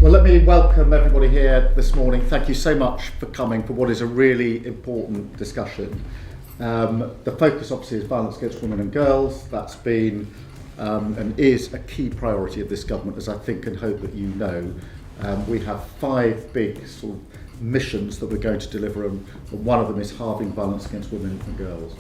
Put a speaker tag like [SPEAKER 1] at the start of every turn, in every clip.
[SPEAKER 1] Well, let me welcome everybody here this morning. Thank you so much for coming for what is a really important discussion. The focus obviously is violence against women and girls. That's been and is a key priority of this government, as I think and hope that you know. We have 5 big sort of missions that we're going to deliver, and one of them is halving violence against women and girls.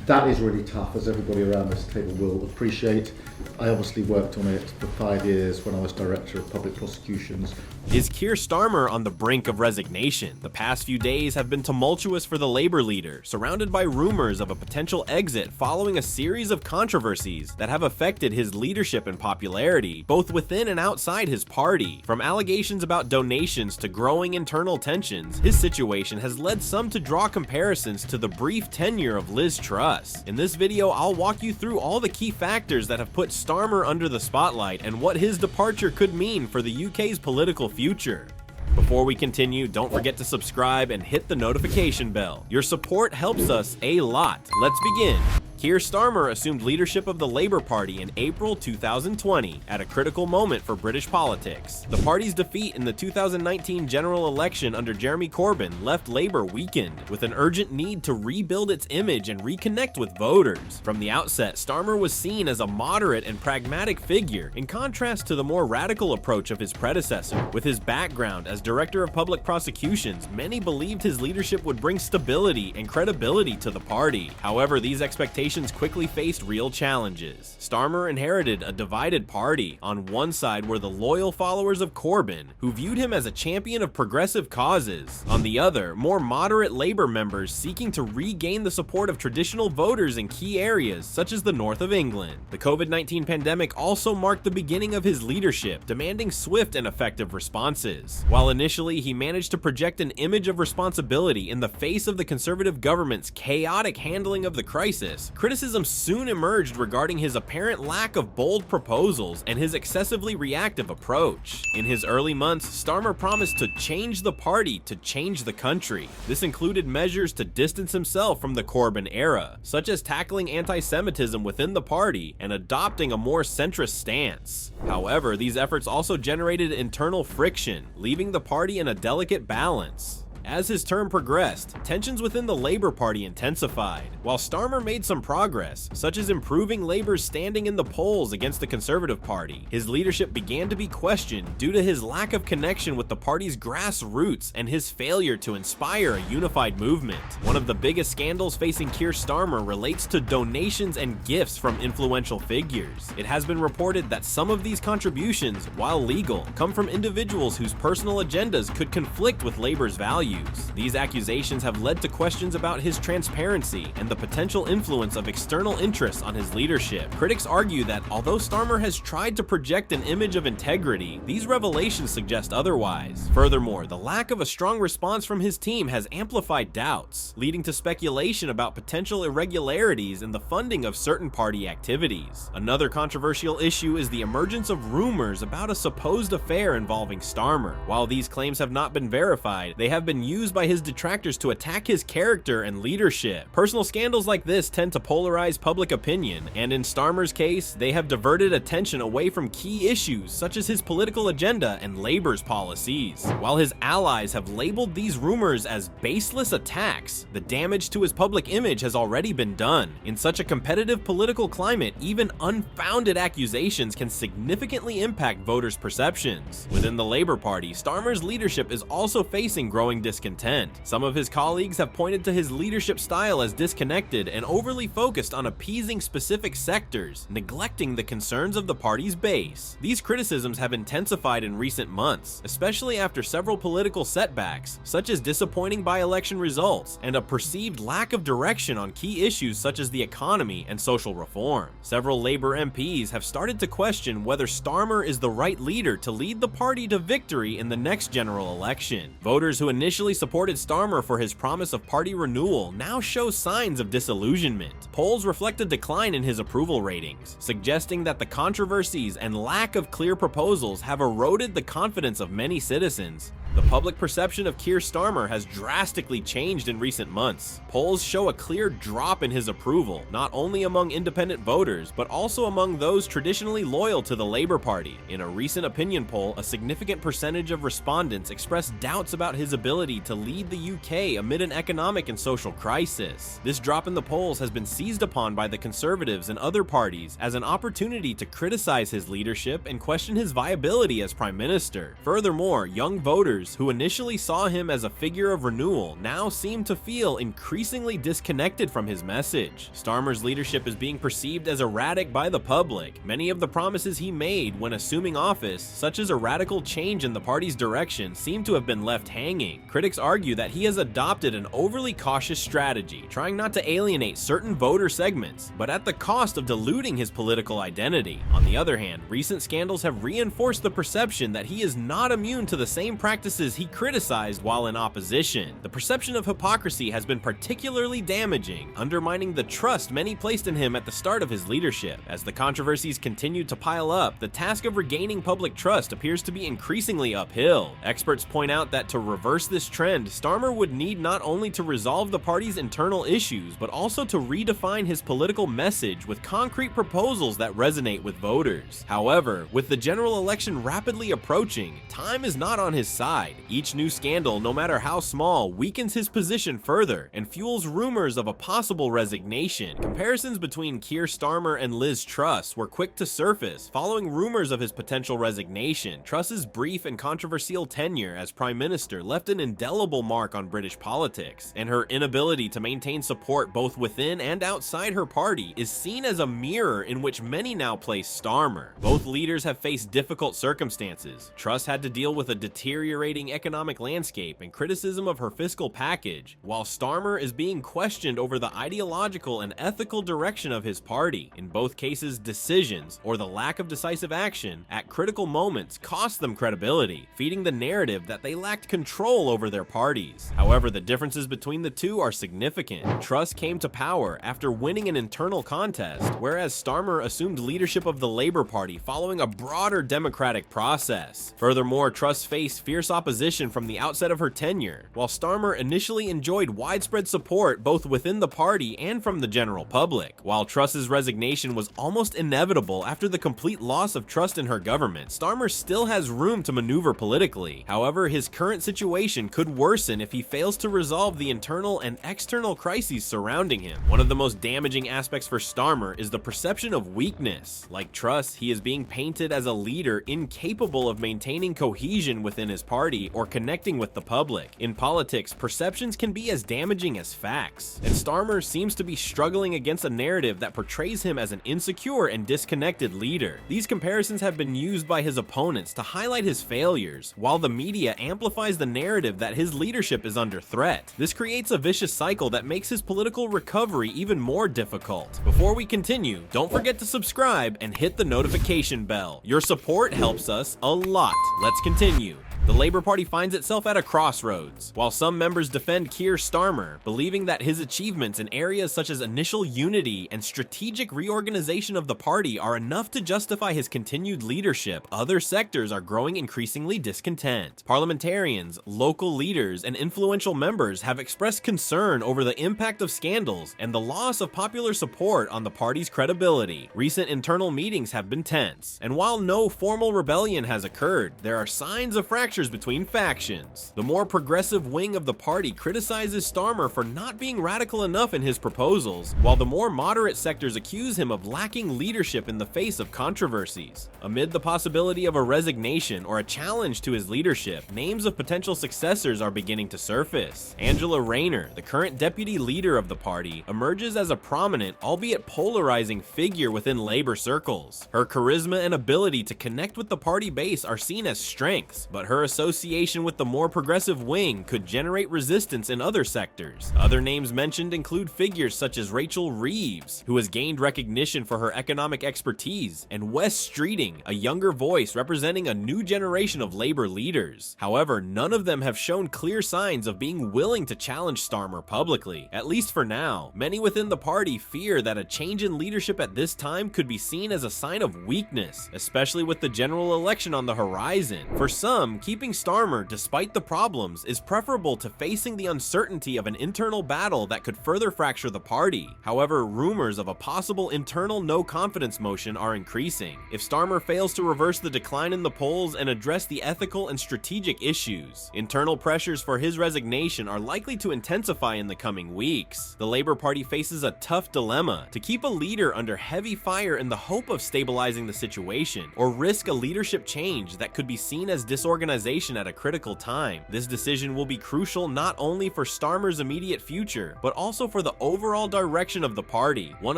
[SPEAKER 1] That is really tough, as everybody around this table will appreciate. I obviously worked on it for 5 years when I was Director of Public Prosecutions.
[SPEAKER 2] Is Keir Starmer on the brink of resignation? The past few days have been tumultuous for the Labour leader, surrounded by rumors of a potential exit following a series of controversies that have affected his leadership and popularity, both within and outside his party. From allegations about donations to growing internal tensions, his situation has led some to draw comparisons to the brief tenure of Liz Truss. In this video, I'll walk you through all the key factors that have put Starmer under the spotlight and what his departure could mean for the UK's political future. Before we continue, don't forget to subscribe and hit the notification bell. Your support helps us a lot. Let's begin. Keir Starmer assumed leadership of the Labour Party in April 2020, at a critical moment for British politics. The party's defeat in the 2019 general election under Jeremy Corbyn left Labour weakened, with an urgent need to rebuild its image and reconnect with voters. From the outset, Starmer was seen as a moderate and pragmatic figure, in contrast to the more radical approach of his predecessor. With his background as Director of Public Prosecutions, many believed his leadership would bring stability and credibility to the party. However, these expectations quickly faced real challenges. Starmer inherited a divided party. On one side were the loyal followers of Corbyn, who viewed him as a champion of progressive causes. On the other, more moderate Labour members seeking to regain the support of traditional voters in key areas, such as the north of England. The COVID-19 pandemic also marked the beginning of his leadership, demanding swift and effective responses. While initially he managed to project an image of responsibility in the face of the Conservative government's chaotic handling of the crisis, criticism soon emerged regarding his apparent lack of bold proposals and his excessively reactive approach. In his early months, Starmer promised to change the party to change the country. This included measures to distance himself from the Corbyn era, such as tackling anti-Semitism within the party and adopting a more centrist stance. However, these efforts also generated internal friction, leaving the party in a delicate balance. As his term progressed, tensions within the Labour Party intensified. While Starmer made some progress, such as improving Labour's standing in the polls against the Conservative Party, his leadership began to be questioned due to his lack of connection with the party's grassroots and his failure to inspire a unified movement. One of the biggest scandals facing Keir Starmer relates to donations and gifts from influential figures. It has been reported that some of these contributions, while legal, come from individuals whose personal agendas could conflict with Labour's values. These accusations have led to questions about his transparency and the potential influence of external interests on his leadership. Critics argue that although Starmer has tried to project an image of integrity, these revelations suggest otherwise. Furthermore, the lack of a strong response from his team has amplified doubts, leading to speculation about potential irregularities in the funding of certain party activities. Another controversial issue is the emergence of rumors about a supposed affair involving Starmer. While these claims have not been verified, they have been used by his detractors to attack his character and leadership. Personal scandals like this tend to polarize public opinion, and in Starmer's case, they have diverted attention away from key issues such as his political agenda and Labour's policies. While his allies have labeled these rumors as baseless attacks, the damage to his public image has already been done. In such a competitive political climate, even unfounded accusations can significantly impact voters' perceptions. Within the Labour Party, Starmer's leadership is also facing growing discontent. Some of his colleagues have pointed to his leadership style as disconnected and overly focused on appeasing specific sectors, neglecting the concerns of the party's base. These criticisms have intensified in recent months, especially after several political setbacks, such as disappointing by-election results and a perceived lack of direction on key issues such as the economy and social reform. Several Labour MPs have started to question whether Starmer is the right leader to lead the party to victory in the next general election. Voters who initially supported Starmer for his promise of party renewal now show signs of disillusionment. Polls reflect a decline in his approval ratings, suggesting that the controversies and lack of clear proposals have eroded the confidence of many citizens. The public perception of Keir Starmer has drastically changed in recent months. Polls show a clear drop in his approval, not only among independent voters, but also among those traditionally loyal to the Labour Party. In a recent opinion poll, a significant percentage of respondents expressed doubts about his ability to lead the UK amid an economic and social crisis. This drop in the polls has been seized upon by the Conservatives and other parties as an opportunity to criticize his leadership and question his viability as Prime Minister. Furthermore, young voters who initially saw him as a figure of renewal now seem to feel increasingly disconnected from his message. Starmer's leadership is being perceived as erratic by the public. Many of the promises he made when assuming office, such as a radical change in the party's direction, seem to have been left hanging. Critics argue that he has adopted an overly cautious strategy, trying not to alienate certain voter segments, but at the cost of diluting his political identity. On the other hand, recent scandals have reinforced the perception that he is not immune to the same practices he criticized while in opposition. The perception of hypocrisy has been particularly damaging, undermining the trust many placed in him at the start of his leadership. As the controversies continue to pile up, the task of regaining public trust appears to be increasingly uphill. Experts point out that to reverse this trend, Starmer would need not only to resolve the party's internal issues, but also to redefine his political message with concrete proposals that resonate with voters. However, with the general election rapidly approaching, time is not on his side. Each new scandal, no matter how small, weakens his position further and fuels rumors of a possible resignation. Comparisons between Kier Starmer and Liz Truss were quick to surface following rumors of his potential resignation. Truss's brief and controversial tenure as Prime Minister left an indelible mark on British politics, and her inability to maintain support both within and outside her party is seen as a mirror in which many now place Starmer. Both leaders have faced difficult circumstances. Truss had to deal with a deteriorating economic landscape and criticism of her fiscal package, while Starmer is being questioned over the ideological and ethical direction of his party. In both cases, decisions, or the lack of decisive action, at critical moments cost them credibility, feeding the narrative that they lacked control over their parties. However, the differences between the two are significant. Truss came to power after winning an internal contest, whereas Starmer assumed leadership of the Labour Party following a broader democratic process. Furthermore, Truss faced fierce opposition from the outset of her tenure, while Starmer initially enjoyed widespread support both within the party and from the general public. While Truss's resignation was almost inevitable after the complete loss of trust in her government, Starmer still has room to maneuver politically. However, his current situation could worsen if he fails to resolve the internal and external crises surrounding him. One of the most damaging aspects for Starmer is the perception of weakness. Like Truss, he is being painted as a leader incapable of maintaining cohesion within his party or connecting with the public. In politics, perceptions can be as damaging as facts, and Starmer seems to be struggling against a narrative that portrays him as an insecure and disconnected leader. These comparisons have been used by his opponents to highlight his failures, while the media amplifies the narrative that his leadership is under threat. This creates a vicious cycle that makes his political recovery even more difficult. Before we continue, don't forget to subscribe and hit the notification bell. Your support helps us a lot. Let's continue. The Labour Party finds itself at a crossroads. While some members defend Keir Starmer, believing that his achievements in areas such as initial unity and strategic reorganization of the party are enough to justify his continued leadership, other sectors are growing increasingly discontent. Parliamentarians, local leaders, and influential members have expressed concern over the impact of scandals and the loss of popular support on the party's credibility. Recent internal meetings have been tense, and while no formal rebellion has occurred, there are signs of fractures between factions. The more progressive wing of the party criticizes Starmer for not being radical enough in his proposals, while the more moderate sectors accuse him of lacking leadership in the face of controversies. Amid the possibility of a resignation or a challenge to his leadership, names of potential successors are beginning to surface. Angela Rayner, the current deputy leader of the party, emerges as a prominent, albeit polarizing figure within Labour circles. Her charisma and ability to connect with the party base are seen as strengths, but her association with the more progressive wing could generate resistance in other sectors. Other names mentioned include figures such as Rachel Reeves, who has gained recognition for her economic expertise, and Wes Streeting, a younger voice representing a new generation of Labour leaders. However, none of them have shown clear signs of being willing to challenge Starmer publicly, at least for now. Many within the party fear that a change in leadership at this time could be seen as a sign of weakness, especially with the general election on the horizon. For some, keeping keeping Starmer, despite the problems, is preferable to facing the uncertainty of an internal battle that could further fracture the party. However, rumors of a possible internal no-confidence motion are increasing. If Starmer fails to reverse the decline in the polls and address the ethical and strategic issues, internal pressures for his resignation are likely to intensify in the coming weeks. The Labour Party faces a tough dilemma: to keep a leader under heavy fire in the hope of stabilizing the situation, or risk a leadership change that could be seen as disorganization at a critical time. This decision will be crucial not only for Starmer's immediate future, but also for the overall direction of the party. One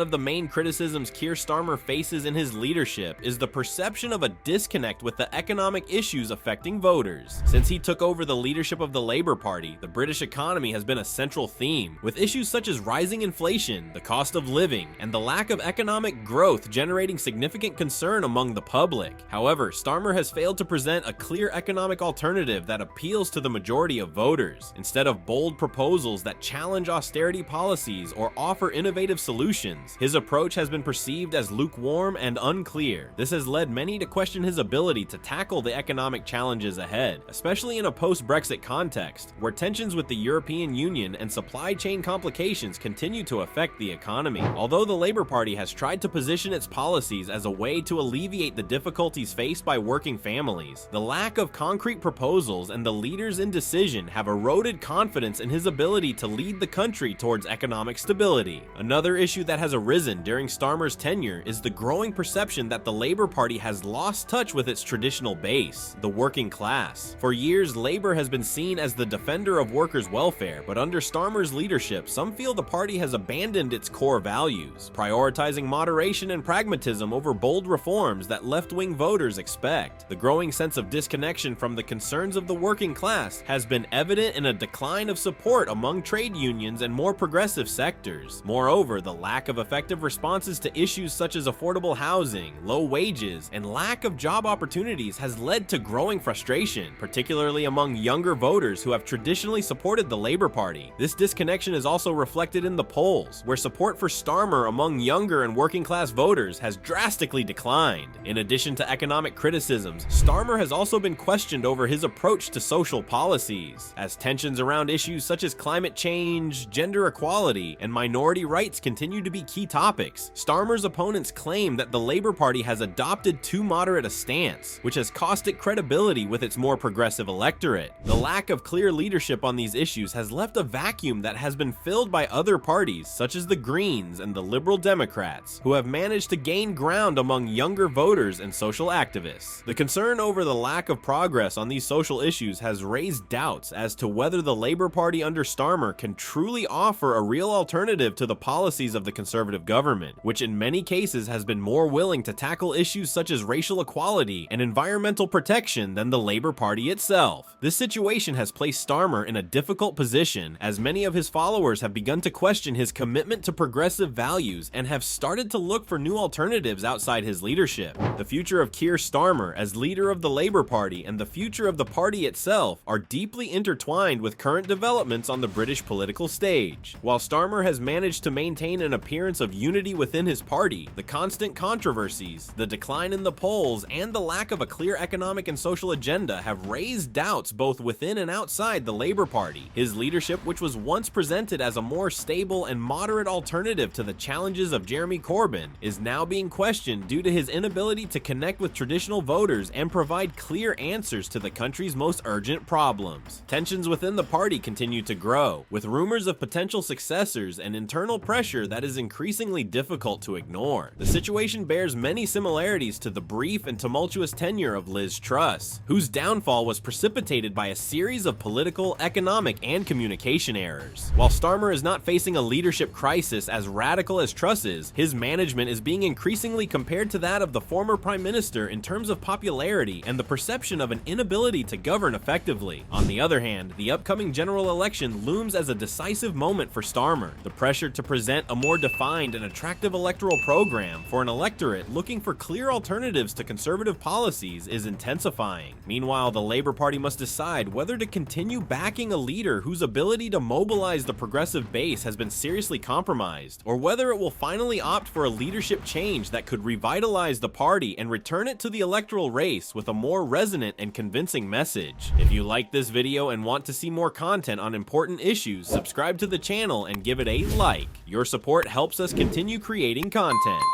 [SPEAKER 2] of the main criticisms Keir Starmer faces in his leadership is the perception of a disconnect with the economic issues affecting voters. Since he took over the leadership of the Labour Party, the British economy has been a central theme, with issues such as rising inflation, the cost of living, and the lack of economic growth generating significant concern among the public. However, Starmer has failed to present a clear economic alternative that appeals to the majority of voters. Instead of bold proposals that challenge austerity policies or offer innovative solutions, his approach has been perceived as lukewarm and unclear. This has led many to question his ability to tackle the economic challenges ahead, especially in a post-Brexit context, where tensions with the European Union and supply chain complications continue to affect the economy. Although the Labour Party has tried to position its policies as a way to alleviate the difficulties faced by working families, the lack of concrete proposals and the leader's indecision have eroded confidence in his ability to lead the country towards economic stability. Another issue that has arisen during Starmer's tenure is the growing perception that the Labour Party has lost touch with its traditional base, the working class. For years, Labour has been seen as the defender of workers' welfare, but under Starmer's leadership, some feel the party has abandoned its core values, prioritizing moderation and pragmatism over bold reforms that left-wing voters expect. The growing sense of disconnection from the concerns of the working class has been evident in a decline of support among trade unions and more progressive sectors. Moreover, the lack of effective responses to issues such as affordable housing, low wages, and lack of job opportunities has led to growing frustration, particularly among younger voters who have traditionally supported the Labour Party. This disconnection is also reflected in the polls, where support for Starmer among younger and working-class voters has drastically declined. In addition to economic criticisms, Starmer has also been questioned over his approach to social policies, as tensions around issues such as climate change, gender equality, and minority rights continue to be key topics. Starmer's opponents claim that the Labour Party has adopted too moderate a stance, which has cost it credibility with its more progressive electorate. The lack of clear leadership on these issues has left a vacuum that has been filled by other parties, such as the Greens and the Liberal Democrats, who have managed to gain ground among younger voters and social activists. The concern over the lack of progress on these social issues has raised doubts as to whether the Labour Party under Starmer can truly offer a real alternative to the policies of the Conservative government, which in many cases has been more willing to tackle issues such as racial equality and environmental protection than the Labour Party itself. This situation has placed Starmer in a difficult position, as many of his followers have begun to question his commitment to progressive values and have started to look for new alternatives outside his leadership. The future of Keir Starmer as leader of the Labour Party and the future of the party itself are deeply intertwined with current developments on the British political stage. While Starmer has managed to maintain an appearance of unity within his party, the constant controversies, the decline in the polls, and the lack of a clear economic and social agenda have raised doubts both within and outside the Labour Party. His leadership, which was once presented as a more stable and moderate alternative to the challenges of Jeremy Corbyn, is now being questioned due to his inability to connect with traditional voters and provide clear answers to the country's most urgent problems. Tensions within the party continue to grow, with rumors of potential successors and internal pressure that is increasingly difficult to ignore. The situation bears many similarities to the brief and tumultuous tenure of Liz Truss, whose downfall was precipitated by a series of political, economic, and communication errors. While Starmer is not facing a leadership crisis as radical as Truss is, his management is being increasingly compared to that of the former Prime Minister in terms of popularity and the perception of an inability to govern effectively. On the other hand, the upcoming general election looms as a decisive moment for Starmer. The pressure to present a more defined and attractive electoral program for an electorate looking for clear alternatives to conservative policies is intensifying. Meanwhile, the Labour Party must decide whether to continue backing a leader whose ability to mobilize the progressive base has been seriously compromised, or whether it will finally opt for a leadership change that could revitalize the party and return it to the electoral race with a more resonant and convincing message. If you like this video and want to see more content on important issues, subscribe to the channel and give it a like. Your support helps us continue creating content.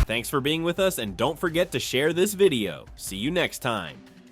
[SPEAKER 2] Thanks for being with us, and don't forget to share this video. See you next time.